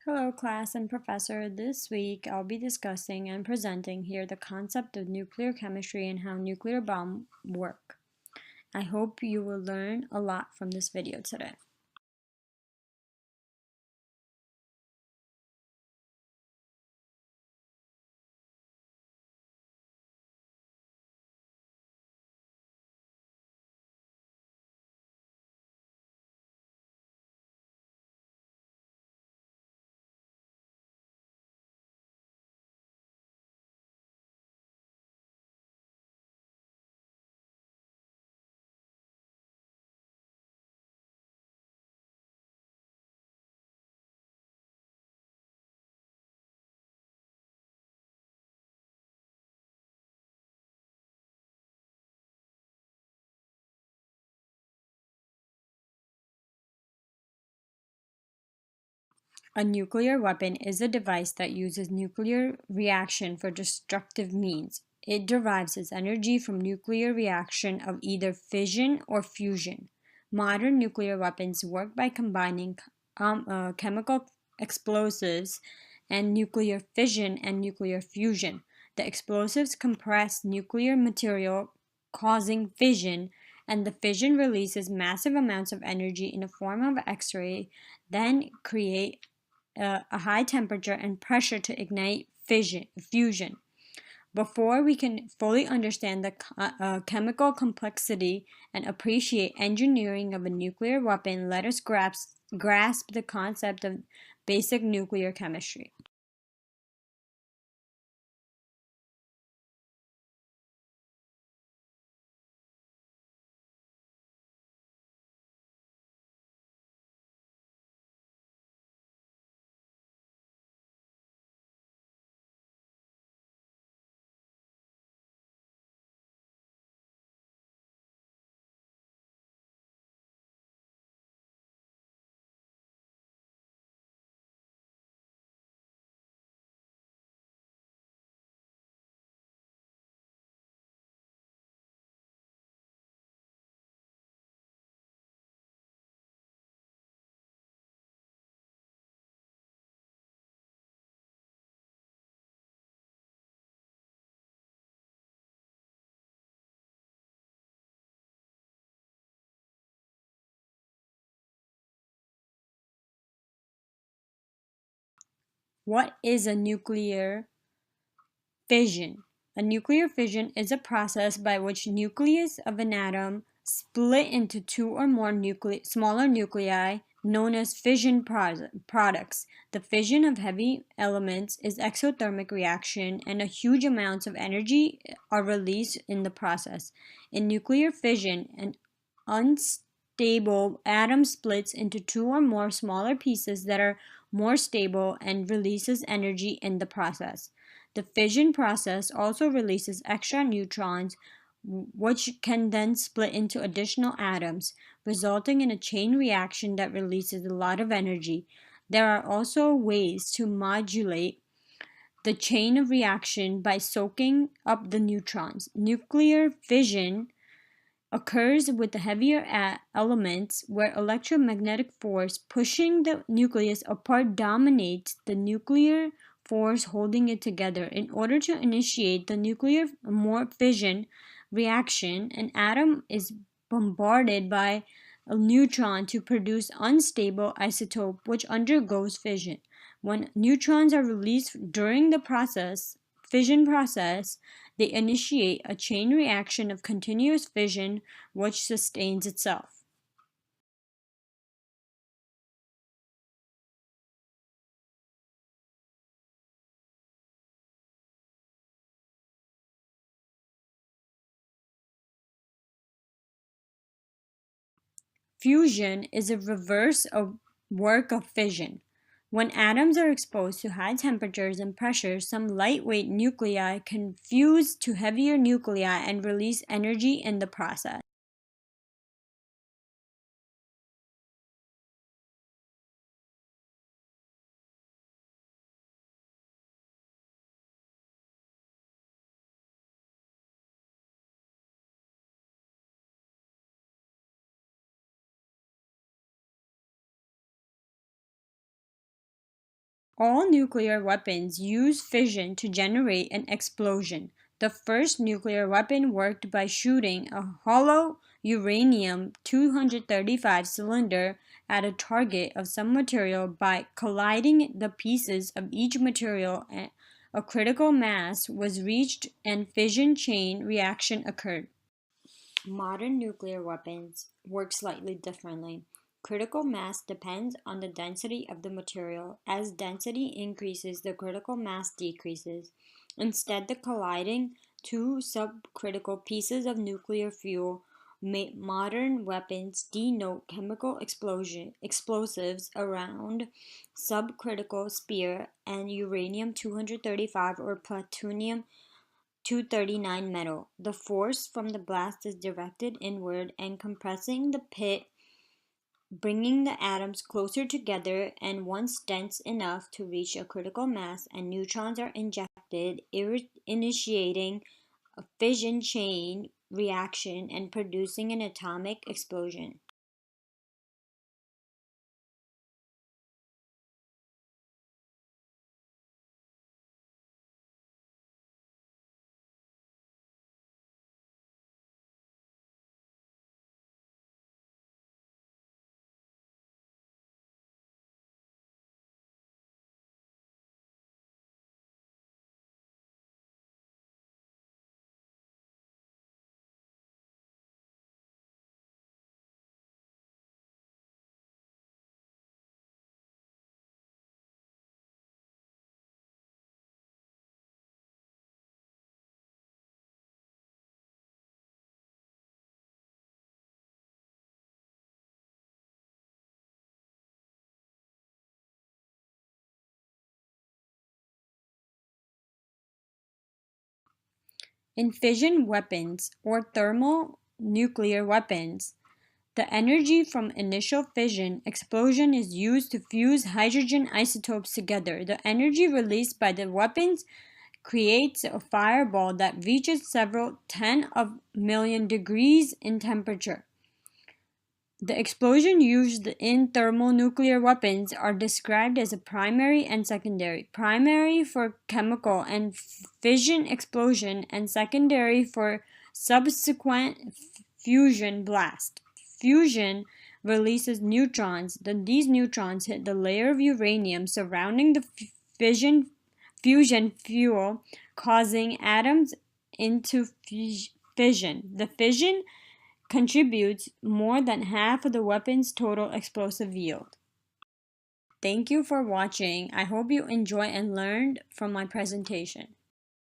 Hello, class and professor. This week I'll be discussing and presenting here the concept of nuclear chemistry and how nuclear bombs work. I hope you will learn a lot from this video today. A nuclear weapon is a device that uses nuclear reaction for destructive means. It derives its energy from nuclear reaction of either fission or fusion. Modern nuclear weapons work by combining chemical explosives and nuclear fission and nuclear fusion. The explosives compress nuclear material, causing fission, and the fission releases massive amounts of energy in the form of X-ray, then create a high temperature and pressure to ignite fusion. Before we can fully understand the chemical complexity and appreciate engineering of a nuclear weapon, let us grasp the concept of basic nuclear chemistry. What is a nuclear fission? A nuclear fission is a process by which nucleus of an atom split into two or more smaller nuclei known as fission products. The fission of heavy elements is exothermic reaction and a huge amounts of energy are released in the process. In nuclear fission, an unstable atom splits into two or more smaller pieces that are more stable and releases energy in the process. The fission process also releases extra neutrons, which can then split into additional atoms, resulting in a chain reaction that releases a lot of energy. There are also ways to modulate the chain of reaction by soaking up the neutrons. Nuclear fission occurs with the heavier elements where electromagnetic force pushing the nucleus apart dominates the nuclear force holding it together. In order to initiate the nuclear fission reaction, an atom is bombarded by a neutron to produce unstable isotope which undergoes fission. When neutrons are released during the fission process, they initiate a chain reaction of continuous fission which sustains itself. Fusion is a reverse of work of fission. When atoms are exposed to high temperatures and pressures, some lightweight nuclei can fuse to heavier nuclei and release energy in the process. All nuclear weapons use fission to generate an explosion. The first nuclear weapon worked by shooting a hollow uranium-235 cylinder at a target of some material by colliding the pieces of each material. A critical mass was reached and fission chain reaction occurred. Modern nuclear weapons work slightly differently. Critical mass depends on the density of the material. As density increases, the critical mass decreases. Instead, the colliding two subcritical pieces of nuclear fuel modern weapons denote chemical explosives around subcritical sphere and uranium-235 or plutonium 239 metal. The force from the blast is directed inward and compressing the pit, bringing the atoms closer together, and once dense enough to reach a critical mass, and neutrons are injected, initiating a fission chain reaction and producing an atomic explosion. In fission weapons or thermonuclear weapons, the energy from initial fission explosion is used to fuse hydrogen isotopes together. The energy released by the weapons creates a fireball that reaches several 10 of million degrees in temperature. The explosions used in thermonuclear weapons are described as a primary and secondary. Primary for chemical and fission explosion, and secondary for subsequent fusion blast. Fusion releases neutrons. Then these neutrons hit the layer of uranium surrounding the fusion fuel, causing atoms into fission. The fission contributes more than half of the weapon's total explosive yield. Thank you for watching. I hope you enjoy and learned from my presentation.